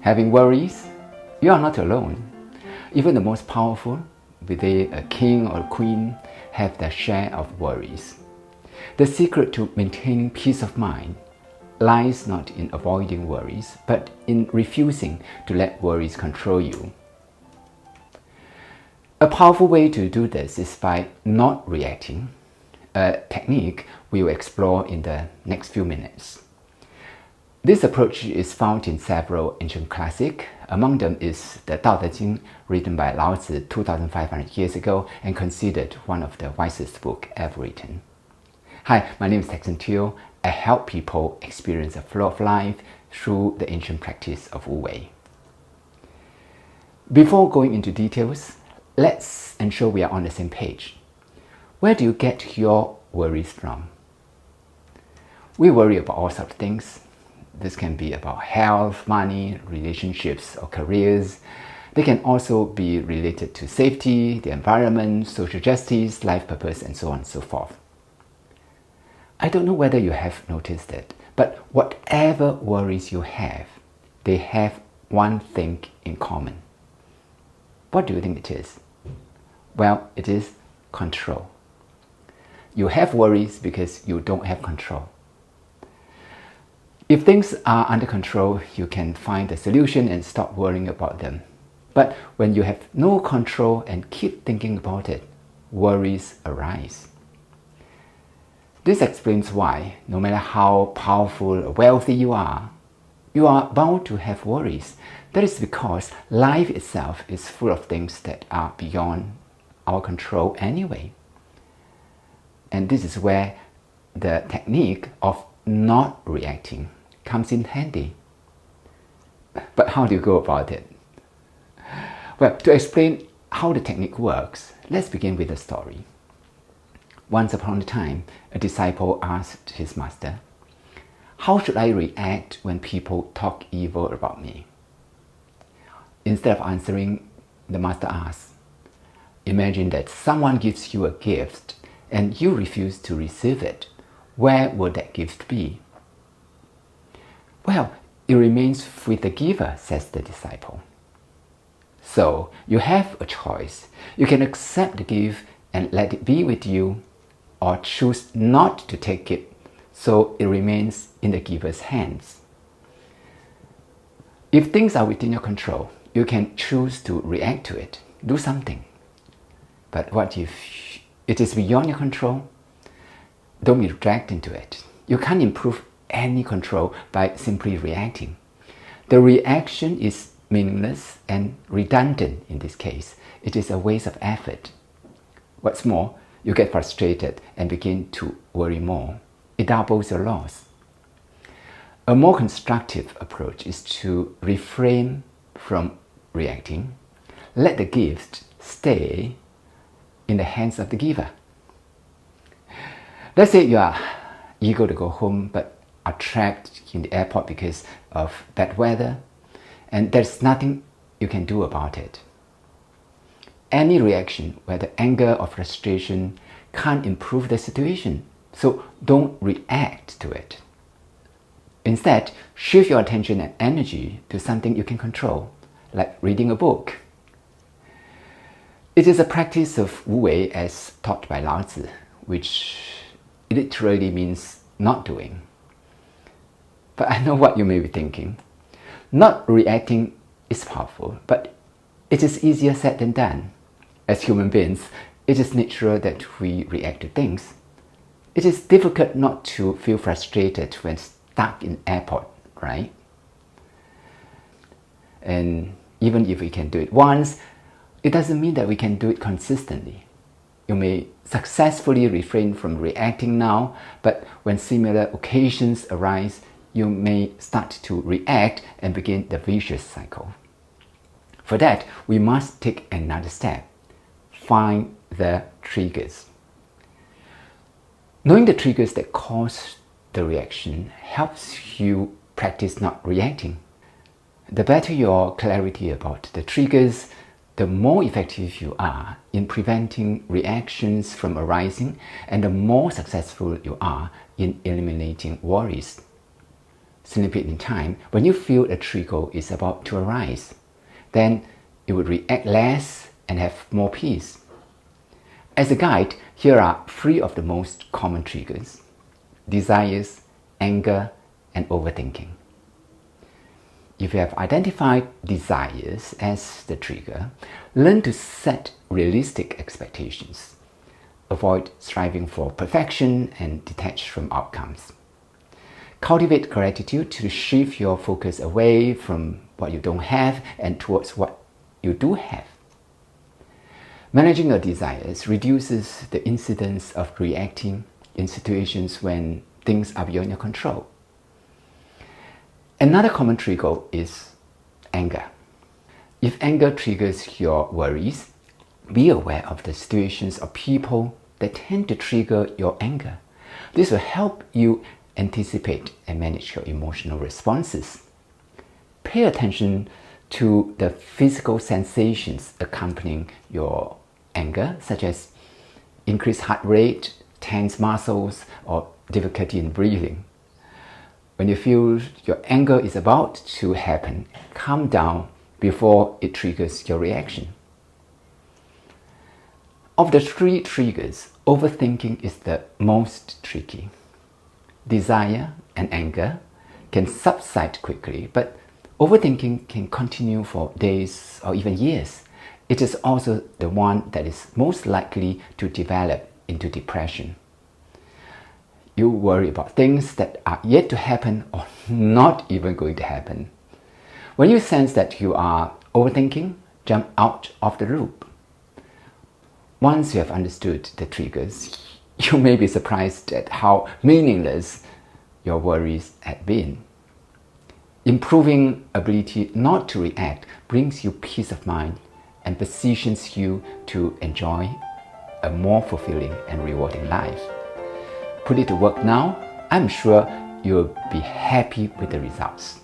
Having worries? You are not alone. Even the most powerful, be they a king or a queen, have their share of worries. The secret to maintaining peace of mind lies not in avoiding worries, but in refusing to let worries control you. A powerful way to do this is by not reacting, a technique we will explore in the next few minutes. This approach is found in several ancient classics. Among them is the Tao Te Ching, written by Lao Tzu 2,500 years ago and considered one of the wisest books ever written. Hi, my name is Tekson Teo. I help people experience the flow of life through the ancient practice of Wu Wei. Before going into details, let's ensure we are on the same page. Where do you get your worries from? We worry about all sorts of things. This can be about health, money, relationships, or careers. They can also be related to safety, the environment, social justice, life purpose, and so on and so forth. I don't know whether you have noticed it, but whatever worries you have, they have one thing in common. What do you think it is? Well, it is control. You have worries because you don't have control. If things are under control, you can find a solution and stop worrying about them. But when you have no control and keep thinking about it, worries arise. This explains why, no matter how powerful or wealthy you are bound to have worries. That is because life itself is full of things that are beyond our control anyway. And this is where the technique of not reacting comes in handy. But how do you go about it? Well, to explain how the technique works, let's begin with a story. Once upon a time, a disciple asked his master, "How should I react when people talk evil about me?" Instead of answering, the master asked, "Imagine that someone gives you a gift and you refuse to receive it. Where would that gift be?" "Well, it remains with the giver," says the disciple. So you have a choice. You can accept the gift and let it be with you, or choose not to take it so it remains in the giver's hands. If things are within your control, you can choose to react to it, do something. But what if it is beyond your control? Don't be dragged into it. You can't improve any control by simply reacting. The reaction is meaningless and redundant in this case. It is a waste of effort. What's more, you get frustrated and begin to worry more. It doubles your loss. A more constructive approach is to refrain from reacting. Let the gift stay in the hands of the giver. Let's say you are eager to go home but are trapped in the airport because of bad weather, and there's nothing you can do about it. Any reaction, whether anger or frustration, can't improve the situation, so don't react to it. Instead, shift your attention and energy to something you can control, like reading a book. It is a practice of Wu Wei as taught by Lao Tzu, which literally means not doing. But I know what you may be thinking. Not reacting is powerful, but it is easier said than done. As human beings, it is natural that we react to things. It is difficult not to feel frustrated when stuck in airport, right? And even if we can do it once, it doesn't mean that we can do it consistently. You may successfully refrain from reacting now, but when similar occasions arise, you may start to react and begin the vicious cycle. For that, we must take another step. Find the triggers. Knowing the triggers that cause the reaction helps you practice not reacting. The better your clarity about the triggers, the more effective you are in preventing reactions from arising, and the more successful you are in eliminating worries. snippet in time, when you feel a trigger is about to arise, then you would react less and have more peace. As a guide, here are 3 of the most common triggers: desires, anger, and overthinking. If you have identified desires as the trigger, learn to set realistic expectations. Avoid striving for perfection and detach from outcomes. Cultivate gratitude to shift your focus away from what you don't have and towards what you do have. Managing your desires reduces the incidence of reacting in situations when things are beyond your control. Another common trigger is anger. If anger triggers your worries, be aware of the situations or people that tend to trigger your anger. This will help you anticipate and manage your emotional responses. Pay attention to the physical sensations accompanying your anger, such as increased heart rate, tense muscles, or difficulty in breathing. When you feel your anger is about to happen, calm down before it triggers your reaction. Of the 3 triggers, overthinking is the most tricky. Desire and anger can subside quickly, but overthinking can continue for days or even years. It is also the one that is most likely to develop into depression. You worry about things that are yet to happen or not even going to happen. When you sense that you are overthinking, jump out of the loop. Once you have understood the triggers, you may be surprised at how meaningless your worries had been. Improving ability not to react brings you peace of mind and positions you to enjoy a more fulfilling and rewarding life. Put it to work now. I'm sure you'll be happy with the results.